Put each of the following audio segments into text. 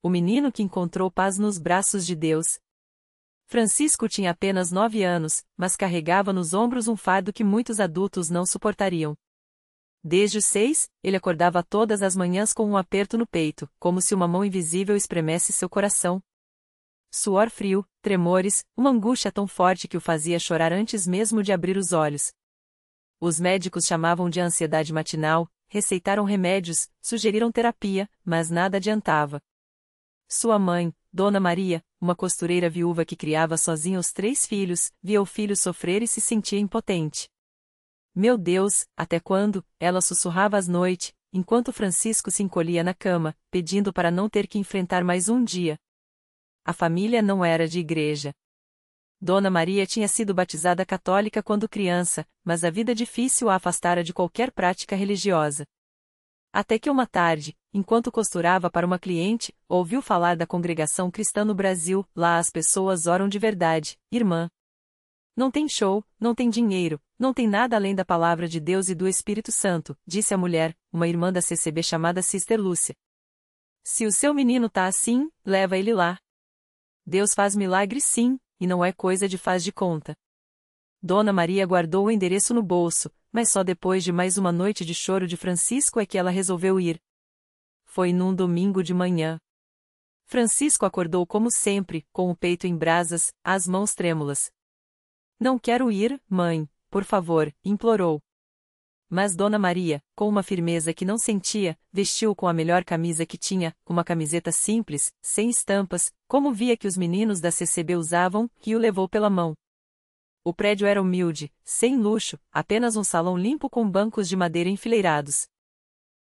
O menino que encontrou paz nos braços de Deus. Francisco tinha apenas 9 anos, mas carregava nos ombros um fardo que muitos adultos não suportariam. Desde os 6, ele acordava todas as manhãs com um aperto no peito, como se uma mão invisível espremesse seu coração. Suor frio, tremores, uma angústia tão forte que o fazia chorar antes mesmo de abrir os olhos. Os médicos chamavam de ansiedade matinal, receitaram remédios, sugeriram terapia, mas nada adiantava. Sua mãe, Dona Maria, uma costureira viúva que criava sozinha os 3 filhos, via o filho sofrer e se sentia impotente. Meu Deus, até quando? Ela sussurrava às noites, enquanto Francisco se encolhia na cama, pedindo para não ter que enfrentar mais um dia. A família não era de igreja. Dona Maria tinha sido batizada católica quando criança, mas a vida difícil a afastara de qualquer prática religiosa. Até que uma tarde, enquanto costurava para uma cliente, ouviu falar da congregação cristã no Brasil. Lá as pessoas oram de verdade, irmã. Não tem show, não tem dinheiro, não tem nada além da palavra de Deus e do Espírito Santo, disse a mulher, uma irmã da CCB chamada Sister Lúcia. Se o seu menino tá assim, leva ele lá. Deus faz milagres sim, e não é coisa de faz de conta. Dona Maria guardou o endereço no bolso, mas só depois de mais uma noite de choro de Francisco é que ela resolveu ir. Foi num domingo de manhã. Francisco acordou como sempre, com o peito em brasas, as mãos trêmulas. Não quero ir, mãe, por favor, implorou. Mas Dona Maria, com uma firmeza que não sentia, vestiu-o com a melhor camisa que tinha, uma camiseta simples, sem estampas, como via que os meninos da CCB usavam, e o levou pela mão. O prédio era humilde, sem luxo, apenas um salão limpo com bancos de madeira enfileirados.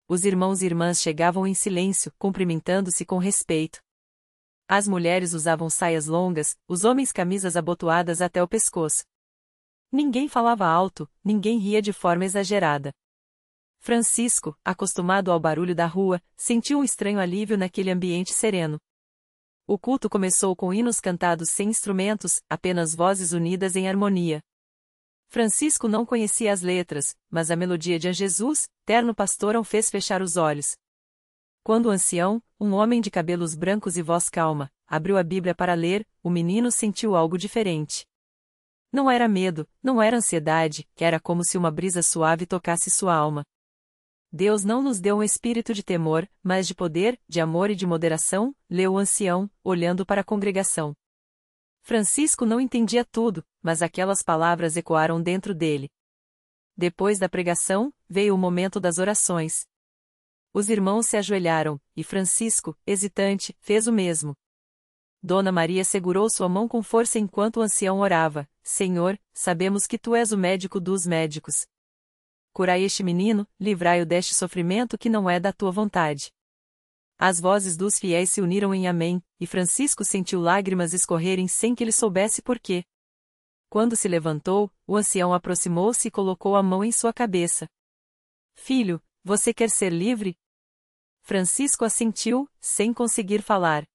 Os irmãos e irmãs chegavam em silêncio, cumprimentando-se com respeito. As mulheres usavam saias longas, os homens camisas abotoadas até o pescoço. Ninguém falava alto, ninguém ria de forma exagerada. Francisco, acostumado ao barulho da rua, sentiu um estranho alívio naquele ambiente sereno. O culto começou com hinos cantados sem instrumentos, apenas vozes unidas em harmonia. Francisco não conhecia as letras, mas a melodia de Jesus, terno pastor, o fez fechar os olhos. Quando o ancião, um homem de cabelos brancos e voz calma, abriu a Bíblia para ler, o menino sentiu algo diferente. Não era medo, não era ansiedade, era como se uma brisa suave tocasse sua alma. Deus não nos deu um espírito de temor, mas de poder, de amor e de moderação, leu o ancião, olhando para a congregação. Francisco não entendia tudo, mas aquelas palavras ecoaram dentro dele. Depois da pregação, veio o momento das orações. Os irmãos se ajoelharam, e Francisco, hesitante, fez o mesmo. Dona Maria segurou sua mão com força enquanto o ancião orava. Senhor, sabemos que tu és o médico dos médicos. Curai este menino, livrai-o deste sofrimento que não é da tua vontade. As vozes dos fiéis se uniram em amém, e Francisco sentiu lágrimas escorrerem sem que ele soubesse por quê. Quando se levantou, o ancião aproximou-se e colocou a mão em sua cabeça. Filho, você quer ser livre? Francisco assentiu, sem conseguir falar.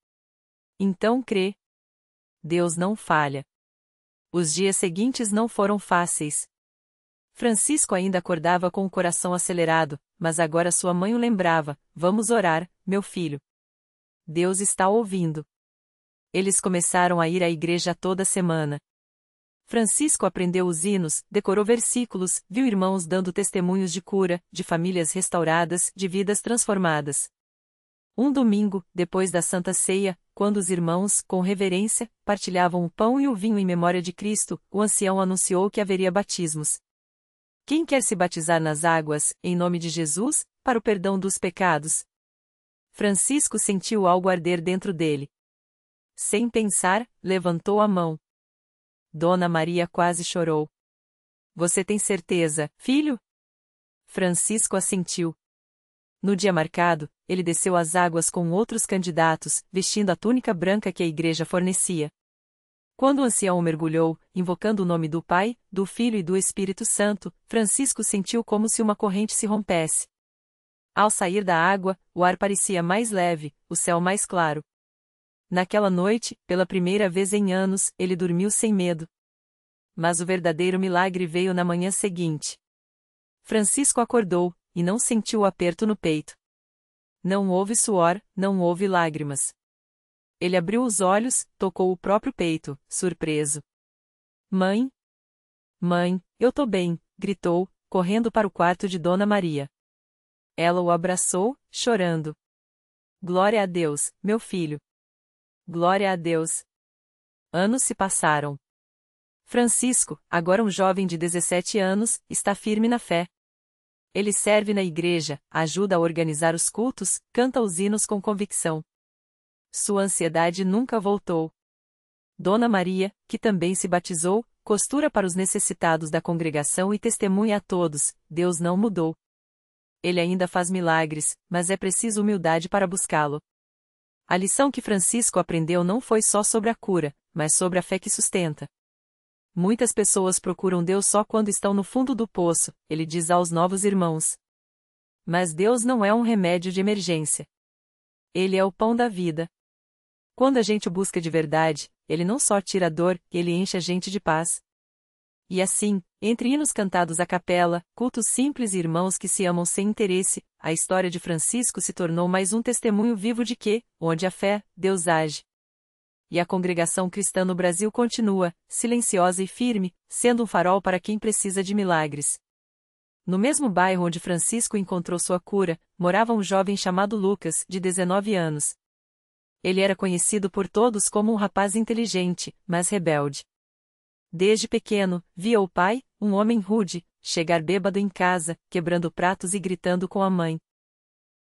Então crê. Deus não falha. Os dias seguintes não foram fáceis. Francisco ainda acordava com o coração acelerado, mas agora sua mãe o lembrava: vamos orar, meu filho. Deus está ouvindo. Eles começaram a ir à igreja toda semana. Francisco aprendeu os hinos, decorou versículos, viu irmãos dando testemunhos de cura, de famílias restauradas, de vidas transformadas. Um domingo, depois da Santa Ceia, quando os irmãos, com reverência, partilhavam o pão e o vinho em memória de Cristo, o ancião anunciou que haveria batismos. Quem quer se batizar nas águas, em nome de Jesus, para o perdão dos pecados? Francisco sentiu algo arder dentro dele. Sem pensar, levantou a mão. Dona Maria quase chorou. Você tem certeza, filho? Francisco assentiu. No dia marcado, ele desceu às águas com outros candidatos, vestindo a túnica branca que a igreja fornecia. Quando o ancião mergulhou, invocando o nome do Pai, do Filho e do Espírito Santo, Francisco sentiu como se uma corrente se rompesse. Ao sair da água, o ar parecia mais leve, o céu mais claro. Naquela noite, pela primeira vez em anos, ele dormiu sem medo. Mas o verdadeiro milagre veio na manhã seguinte. Francisco acordou, e não sentiu o aperto no peito. Não houve suor, não houve lágrimas. Ele abriu os olhos, tocou o próprio peito, surpreso. Mãe? Mãe, eu tô bem, gritou, correndo para o quarto de Dona Maria. Ela o abraçou, chorando. Glória a Deus, meu filho. Glória a Deus. Anos se passaram. Francisco, agora um jovem de 17 anos, está firme na fé. Ele serve na igreja, ajuda a organizar os cultos, canta os hinos com convicção. Sua ansiedade nunca voltou. Dona Maria, que também se batizou, costura para os necessitados da congregação e testemunha a todos: Deus não mudou. Ele ainda faz milagres, mas é preciso humildade para buscá-lo. A lição que Francisco aprendeu não foi só sobre a cura, mas sobre a fé que sustenta. Muitas pessoas procuram Deus só quando estão no fundo do poço, ele diz aos novos irmãos. Mas Deus não é um remédio de emergência. Ele é o pão da vida. Quando a gente o busca de verdade, ele não só tira a dor, ele enche a gente de paz. E assim, entre hinos cantados à capela, cultos simples e irmãos que se amam sem interesse, a história de Francisco se tornou mais um testemunho vivo de que, onde há fé, Deus age. E a congregação cristã no Brasil continua, silenciosa e firme, sendo um farol para quem precisa de milagres. No mesmo bairro onde Francisco encontrou sua cura, morava um jovem chamado Lucas, de 19 anos. Ele era conhecido por todos como um rapaz inteligente, mas rebelde. Desde pequeno, via o pai, um homem rude, chegar bêbado em casa, quebrando pratos e gritando com a mãe.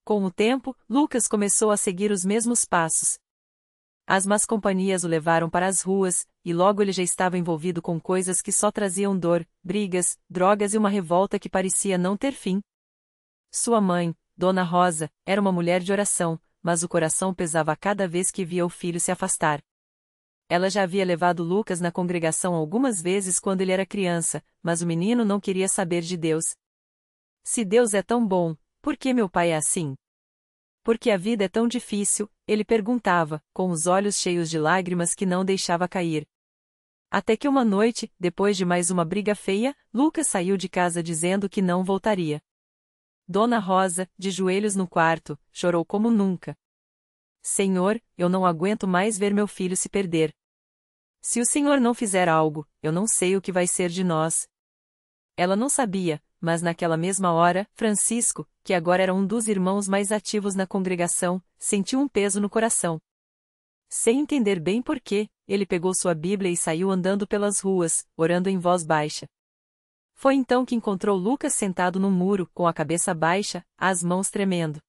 Com o tempo, Lucas começou a seguir os mesmos passos. As más companhias o levaram para as ruas, e logo ele já estava envolvido com coisas que só traziam dor, brigas, drogas e uma revolta que parecia não ter fim. Sua mãe, Dona Rosa, era uma mulher de oração, mas o coração pesava cada vez que via o filho se afastar. Ela já havia levado Lucas na congregação algumas vezes quando ele era criança, mas o menino não queria saber de Deus. Se Deus é tão bom, por que meu pai é assim? Por que a vida é tão difícil? Ele perguntava, com os olhos cheios de lágrimas que não deixava cair. Até que uma noite, depois de mais uma briga feia, Lucas saiu de casa dizendo que não voltaria. Dona Rosa, de joelhos no quarto, chorou como nunca. Senhor, eu não aguento mais ver meu filho se perder. Se o Senhor não fizer algo, eu não sei o que vai ser de nós. Ela não sabia, mas naquela mesma hora, Francisco, que agora era um dos irmãos mais ativos na congregação, sentiu um peso no coração. Sem entender bem por quê, ele pegou sua Bíblia e saiu andando pelas ruas, orando em voz baixa. Foi então que encontrou Lucas sentado no muro, com a cabeça baixa, as mãos tremendo.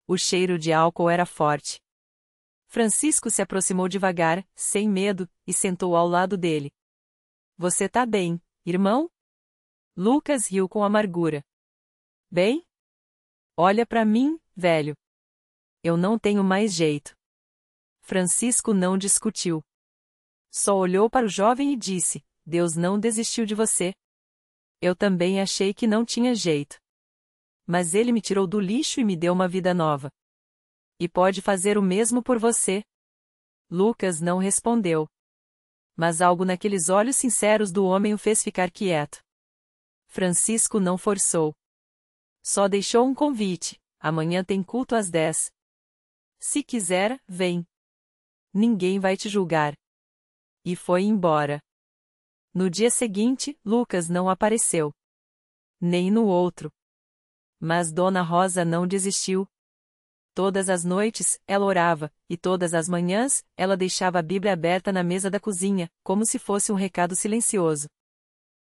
O cheiro de álcool era forte. Francisco se aproximou devagar, sem medo, e sentou ao lado dele. Você tá bem, irmão? Lucas riu com amargura. Bem? Olha pra mim, velho. Eu não tenho mais jeito. Francisco não discutiu. Só olhou para o jovem e disse: Deus não desistiu de você. Eu também achei que não tinha jeito. Mas ele me tirou do lixo e me deu uma vida nova. E pode fazer o mesmo por você. Lucas não respondeu. Mas algo naqueles olhos sinceros do homem o fez ficar quieto. Francisco não forçou. Só deixou um convite: amanhã tem culto às 10. Se quiser, vem. Ninguém vai te julgar. E foi embora. No dia seguinte, Lucas não apareceu. Nem no outro. Mas Dona Rosa não desistiu. Todas as noites, ela orava, e todas as manhãs, ela deixava a Bíblia aberta na mesa da cozinha, como se fosse um recado silencioso.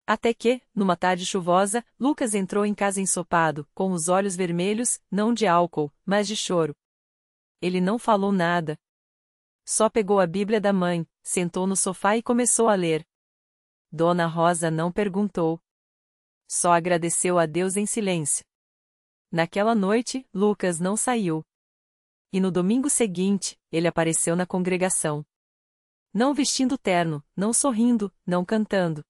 Até que, numa tarde chuvosa, Lucas entrou em casa ensopado, com os olhos vermelhos, não de álcool, mas de choro. Ele não falou nada. Só pegou a Bíblia da mãe, sentou no sofá e começou a ler. Dona Rosa não perguntou. Só agradeceu a Deus em silêncio. Naquela noite, Lucas não saiu. E no domingo seguinte, ele apareceu na congregação. Não vestindo terno, não sorrindo, não cantando.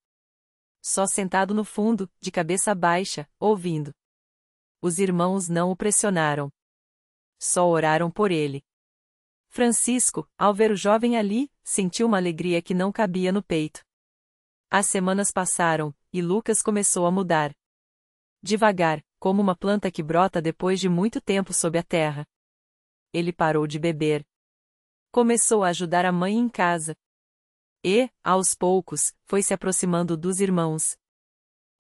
Só sentado no fundo, de cabeça baixa, ouvindo. Os irmãos não o pressionaram. Só oraram por ele. Francisco, ao ver o jovem ali, sentiu uma alegria que não cabia no peito. As semanas passaram, e Lucas começou a mudar. Devagar, como uma planta que brota depois de muito tempo sob a terra. Ele parou de beber. Começou a ajudar a mãe em casa. E, aos poucos, foi se aproximando dos irmãos.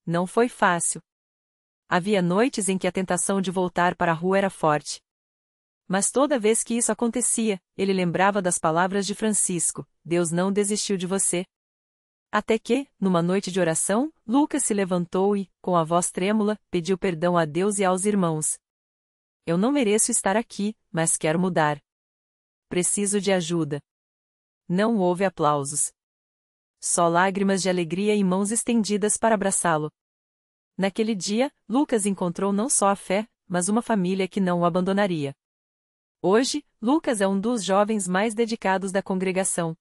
Não foi fácil. Havia noites em que a tentação de voltar para a rua era forte. Mas toda vez que isso acontecia, ele lembrava das palavras de Francisco: Deus não desistiu de você. Até que, numa noite de oração, Lucas se levantou e, com a voz trêmula, pediu perdão a Deus e aos irmãos. Eu não mereço estar aqui, mas quero mudar. Preciso de ajuda. Não houve aplausos. Só lágrimas de alegria e mãos estendidas para abraçá-lo. Naquele dia, Lucas encontrou não só a fé, mas uma família que não o abandonaria. Hoje, Lucas é um dos jovens mais dedicados da congregação.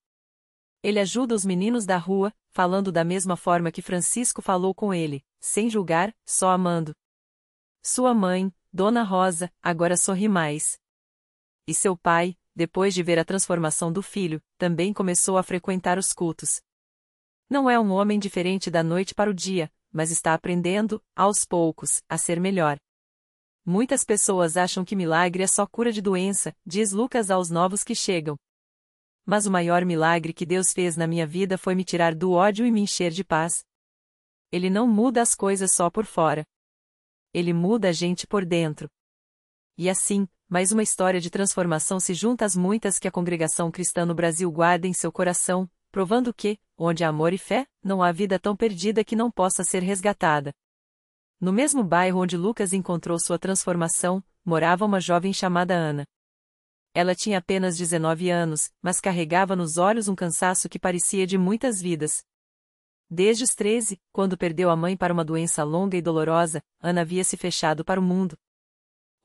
Ele ajuda os meninos da rua, falando da mesma forma que Francisco falou com ele, sem julgar, só amando. Sua mãe, Dona Rosa, agora sorri mais. E seu pai, depois de ver a transformação do filho, também começou a frequentar os cultos. Não é um homem diferente da noite para o dia, mas está aprendendo, aos poucos, a ser melhor. Muitas pessoas acham que milagre é só cura de doença, diz Lucas aos novos que chegam. Mas o maior milagre que Deus fez na minha vida foi me tirar do ódio e me encher de paz. Ele não muda as coisas só por fora. Ele muda a gente por dentro. E assim, mais uma história de transformação se junta às muitas que a congregação cristã no Brasil guarda em seu coração, provando que, onde há amor e fé, não há vida tão perdida que não possa ser resgatada. No mesmo bairro onde Lucas encontrou sua transformação, morava uma jovem chamada Ana. Ela tinha apenas 19 anos, mas carregava nos olhos um cansaço que parecia de muitas vidas. Desde os 13, quando perdeu a mãe para uma doença longa e dolorosa, Ana havia se fechado para o mundo.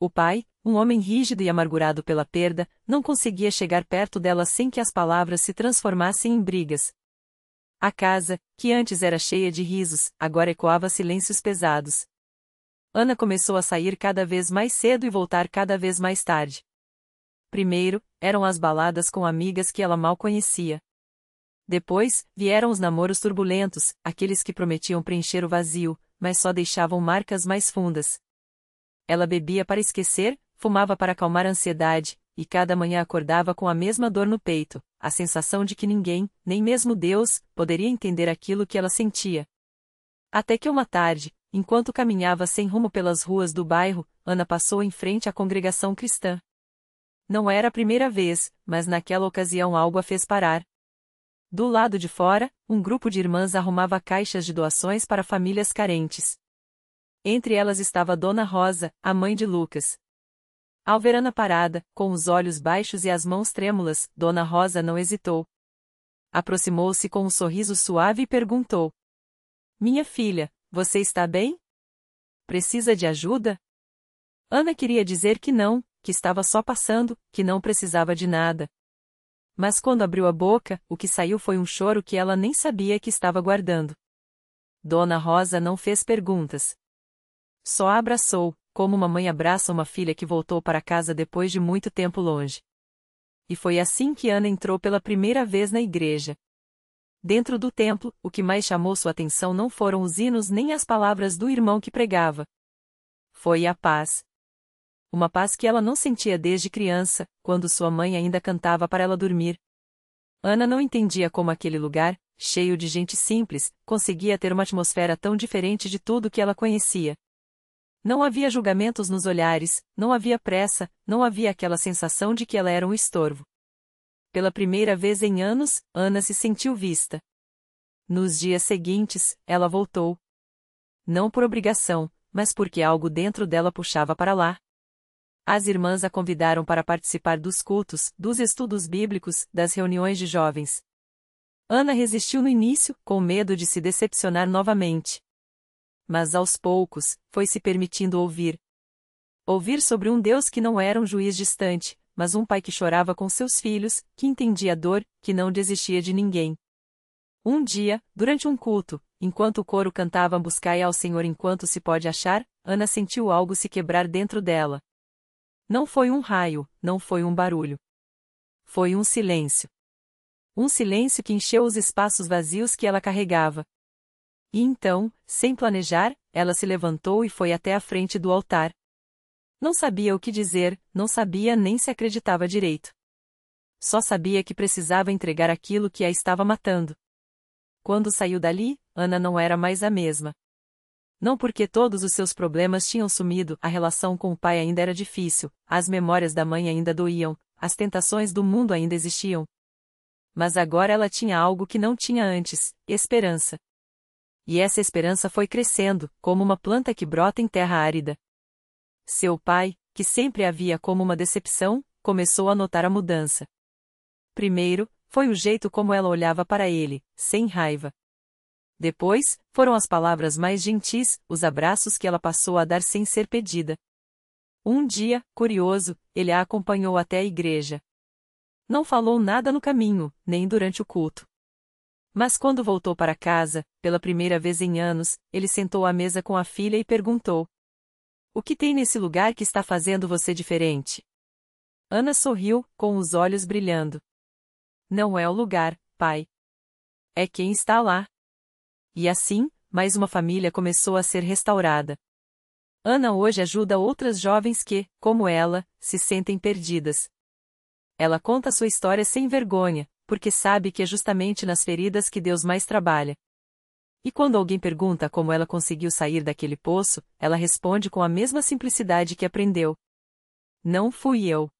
O pai, um homem rígido e amargurado pela perda, não conseguia chegar perto dela sem que as palavras se transformassem em brigas. A casa, que antes era cheia de risos, agora ecoava silêncios pesados. Ana começou a sair cada vez mais cedo e voltar cada vez mais tarde. Primeiro, eram as baladas com amigas que ela mal conhecia. Depois, vieram os namoros turbulentos, aqueles que prometiam preencher o vazio, mas só deixavam marcas mais fundas. Ela bebia para esquecer, fumava para acalmar a ansiedade, e cada manhã acordava com a mesma dor no peito, a sensação de que ninguém, nem mesmo Deus, poderia entender aquilo que ela sentia. Até que uma tarde, enquanto caminhava sem rumo pelas ruas do bairro, Ana passou em frente à congregação cristã. Não era a primeira vez, mas naquela ocasião algo a fez parar. Do lado de fora, um grupo de irmãs arrumava caixas de doações para famílias carentes. Entre elas estava Dona Rosa, a mãe de Lucas. Ao ver Ana parada, com os olhos baixos e as mãos trêmulas, Dona Rosa não hesitou. Aproximou-se com um sorriso suave e perguntou: Minha filha, você está bem? Precisa de ajuda? Ana queria dizer que não, que estava só passando, que não precisava de nada. Mas quando abriu a boca, o que saiu foi um choro que ela nem sabia que estava guardando. Dona Rosa não fez perguntas. Só a abraçou, como uma mãe abraça uma filha que voltou para casa depois de muito tempo longe. E foi assim que Ana entrou pela primeira vez na igreja. Dentro do templo, o que mais chamou sua atenção não foram os hinos nem as palavras do irmão que pregava. Foi a paz. Uma paz que ela não sentia desde criança, quando sua mãe ainda cantava para ela dormir. Ana não entendia como aquele lugar, cheio de gente simples, conseguia ter uma atmosfera tão diferente de tudo que ela conhecia. Não havia julgamentos nos olhares, não havia pressa, não havia aquela sensação de que ela era um estorvo. Pela primeira vez em anos, Ana se sentiu vista. Nos dias seguintes, ela voltou. Não por obrigação, mas porque algo dentro dela puxava para lá. As irmãs a convidaram para participar dos cultos, dos estudos bíblicos, das reuniões de jovens. Ana resistiu no início, com medo de se decepcionar novamente. Mas aos poucos, foi se permitindo ouvir. Ouvir sobre um Deus que não era um juiz distante, mas um pai que chorava com seus filhos, que entendia a dor, que não desistia de ninguém. Um dia, durante um culto, enquanto o coro cantava Buscai ao Senhor enquanto se pode achar, Ana sentiu algo se quebrar dentro dela. Não foi um raio, não foi um barulho. Foi um silêncio. Um silêncio que encheu os espaços vazios que ela carregava. E então, sem planejar, ela se levantou e foi até a frente do altar. Não sabia o que dizer, não sabia nem se acreditava direito. Só sabia que precisava entregar aquilo que a estava matando. Quando saiu dali, Ana não era mais a mesma. Não porque todos os seus problemas tinham sumido, a relação com o pai ainda era difícil, as memórias da mãe ainda doíam, as tentações do mundo ainda existiam. Mas agora ela tinha algo que não tinha antes: esperança. E essa esperança foi crescendo, como uma planta que brota em terra árida. Seu pai, que sempre a via como uma decepção, começou a notar a mudança. Primeiro, foi o jeito como ela olhava para ele, sem raiva. Depois, foram as palavras mais gentis, os abraços que ela passou a dar sem ser pedida. Um dia, curioso, ele a acompanhou até a igreja. Não falou nada no caminho, nem durante o culto. Mas quando voltou para casa, pela primeira vez em anos, ele sentou à mesa com a filha e perguntou: "O que tem nesse lugar que está fazendo você diferente?" Ana sorriu, com os olhos brilhando. "Não é o lugar, pai. É quem está lá." E assim, mais uma família começou a ser restaurada. Ana hoje ajuda outras jovens que, como ela, se sentem perdidas. Ela conta sua história sem vergonha, porque sabe que é justamente nas feridas que Deus mais trabalha. E quando alguém pergunta como ela conseguiu sair daquele poço, ela responde com a mesma simplicidade que aprendeu: "Não fui eu.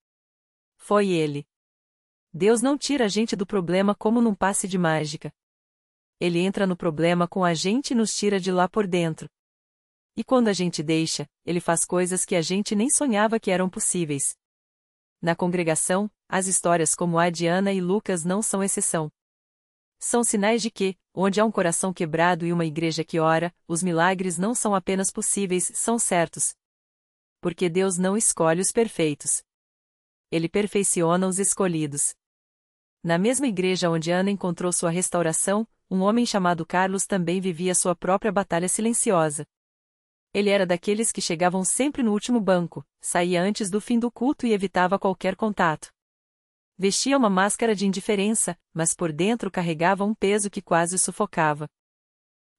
Foi Ele." Deus não tira a gente do problema como num passe de mágica. Ele entra no problema com a gente e nos tira de lá por dentro. E quando a gente deixa, ele faz coisas que a gente nem sonhava que eram possíveis. Na congregação, as histórias como a de Ana e Lucas não são exceção. São sinais de que, onde há um coração quebrado e uma igreja que ora, os milagres não são apenas possíveis, são certos. Porque Deus não escolhe os perfeitos. Ele perfeiciona os escolhidos. Na mesma igreja onde Ana encontrou sua restauração, um homem chamado Carlos também vivia sua própria batalha silenciosa. Ele era daqueles que chegavam sempre no último banco, saía antes do fim do culto e evitava qualquer contato. Vestia uma máscara de indiferença, mas por dentro carregava um peso que quase o sufocava.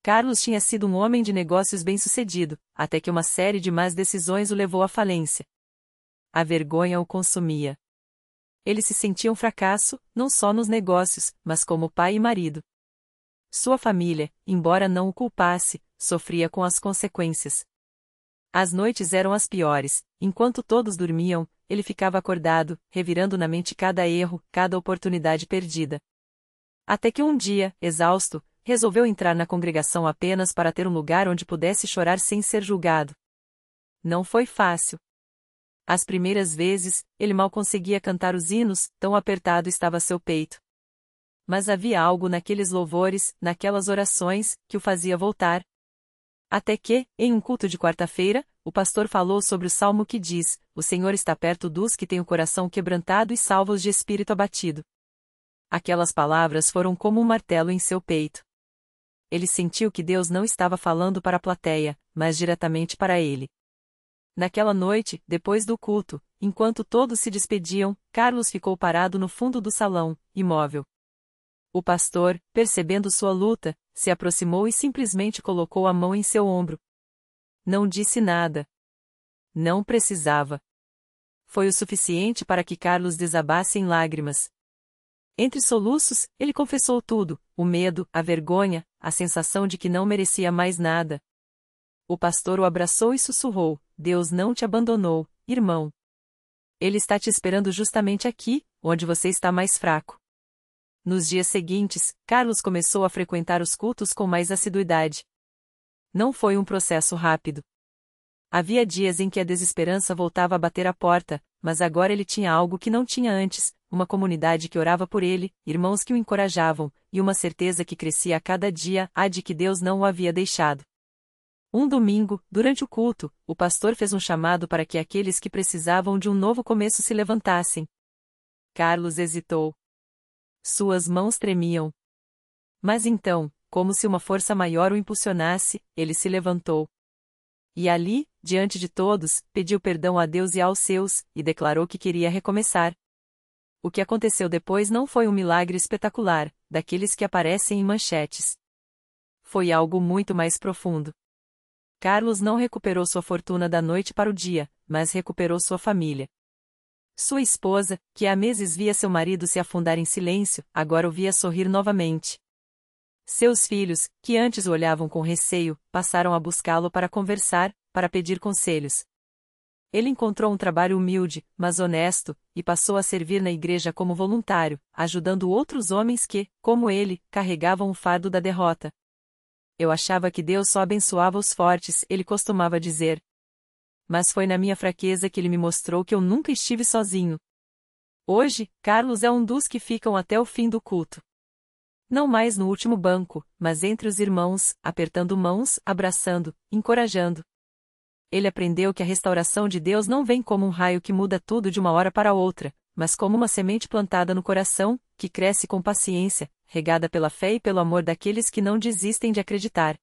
Carlos tinha sido um homem de negócios bem-sucedido, até que uma série de más decisões o levou à falência. A vergonha o consumia. Ele se sentia um fracasso, não só nos negócios, mas como pai e marido. Sua família, embora não o culpasse, sofria com as consequências. As noites eram as piores, enquanto todos dormiam, ele ficava acordado, revirando na mente cada erro, cada oportunidade perdida. Até que um dia, exausto, resolveu entrar na congregação apenas para ter um lugar onde pudesse chorar sem ser julgado. Não foi fácil. As primeiras vezes, ele mal conseguia cantar os hinos, tão apertado estava seu peito. Mas havia algo naqueles louvores, naquelas orações, que o fazia voltar. Até que, em um culto de quarta-feira, o pastor falou sobre o salmo que diz: "O Senhor está perto dos que têm o coração quebrantado e salva-os de espírito abatido." Aquelas palavras foram como um martelo em seu peito. Ele sentiu que Deus não estava falando para a plateia, mas diretamente para ele. Naquela noite, depois do culto, enquanto todos se despediam, Carlos ficou parado no fundo do salão, imóvel. O pastor, percebendo sua luta, se aproximou e simplesmente colocou a mão em seu ombro. Não disse nada. Não precisava. Foi o suficiente para que Carlos desabasse em lágrimas. Entre soluços, ele confessou tudo: o medo, a vergonha, a sensação de que não merecia mais nada. O pastor o abraçou e sussurrou: "Deus não te abandonou, irmão. Ele está te esperando justamente aqui, onde você está mais fraco." Nos dias seguintes, Carlos começou a frequentar os cultos com mais assiduidade. Não foi um processo rápido. Havia dias em que a desesperança voltava a bater a porta, mas agora ele tinha algo que não tinha antes: uma comunidade que orava por ele, irmãos que o encorajavam, e uma certeza que crescia a cada dia, a de que Deus não o havia deixado. Um domingo, durante o culto, o pastor fez um chamado para que aqueles que precisavam de um novo começo se levantassem. Carlos hesitou. Suas mãos tremiam. Mas então, como se uma força maior o impulsionasse, ele se levantou. E ali, diante de todos, pediu perdão a Deus e aos seus, e declarou que queria recomeçar. O que aconteceu depois não foi um milagre espetacular, daqueles que aparecem em manchetes. Foi algo muito mais profundo. Carlos não recuperou sua fortuna da noite para o dia, mas recuperou sua família. Sua esposa, que há meses via seu marido se afundar em silêncio, agora o via sorrir novamente. Seus filhos, que antes o olhavam com receio, passaram a buscá-lo para conversar, para pedir conselhos. Ele encontrou um trabalho humilde, mas honesto, e passou a servir na igreja como voluntário, ajudando outros homens que, como ele, carregavam o fardo da derrota. Eu achava que Deus só abençoava os fortes, ele costumava dizer. Mas foi na minha fraqueza que ele me mostrou que eu nunca estive sozinho. Hoje, Carlos é um dos que ficam até o fim do culto. Não mais no último banco, mas entre os irmãos, apertando mãos, abraçando, encorajando. Ele aprendeu que a restauração de Deus não vem como um raio que muda tudo de uma hora para outra, mas como uma semente plantada no coração, que cresce com paciência, regada pela fé e pelo amor daqueles que não desistem de acreditar.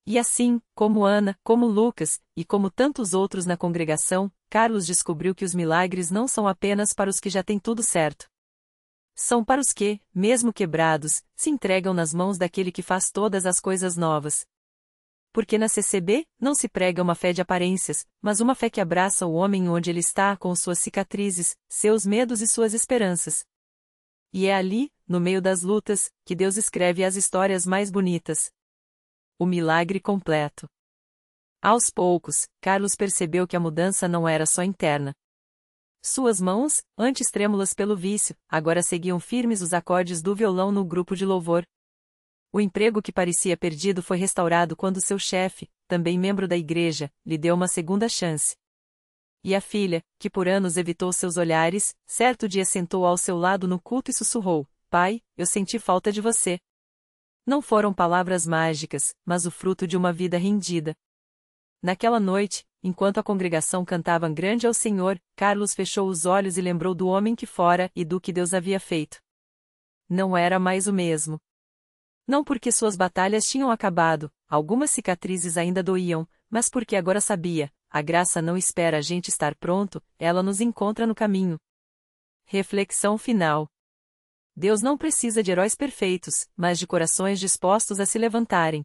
E assim, como Ana, como Lucas, e como tantos outros na congregação, Carlos descobriu que os milagres não são apenas para os que já têm tudo certo. São para os que, mesmo quebrados, se entregam nas mãos daquele que faz todas as coisas novas. Porque na CCB, não se prega uma fé de aparências, mas uma fé que abraça o homem onde ele está com suas cicatrizes, seus medos e suas esperanças. E é ali, no meio das lutas, que Deus escreve as histórias mais bonitas. O milagre completo. Aos poucos, Carlos percebeu que a mudança não era só interna. Suas mãos, antes trêmulas pelo vício, agora seguiam firmes os acordes do violão no grupo de louvor. O emprego que parecia perdido foi restaurado quando seu chefe, também membro da igreja, lhe deu uma segunda chance. E a filha, que por anos evitou seus olhares, certo dia sentou ao seu lado no culto e sussurrou: "Pai, eu senti falta de você." Não foram palavras mágicas, mas o fruto de uma vida rendida. Naquela noite, enquanto a congregação cantava "Grande é o Senhor", Carlos fechou os olhos e lembrou do homem que fora e do que Deus havia feito. Não era mais o mesmo. Não porque suas batalhas tinham acabado, algumas cicatrizes ainda doíam, mas porque agora sabia, a graça não espera a gente estar pronto, ela nos encontra no caminho. Reflexão final. Deus não precisa de heróis perfeitos, mas de corações dispostos a se levantarem.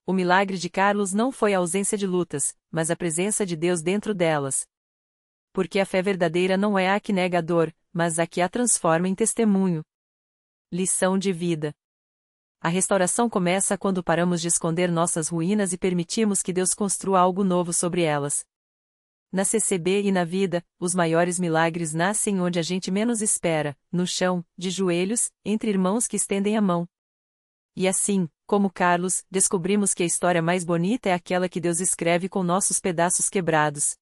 O milagre de Carlos não foi a ausência de lutas, mas a presença de Deus dentro delas. Porque a fé verdadeira não é a que nega a dor, mas a que a transforma em testemunho. Lição de vida. A restauração começa quando paramos de esconder nossas ruínas e permitimos que Deus construa algo novo sobre elas. Na CCB e na vida, os maiores milagres nascem onde a gente menos espera, no chão, de joelhos, entre irmãos que estendem a mão. E assim, como Carlos, descobrimos que a história mais bonita é aquela que Deus escreve com nossos pedaços quebrados.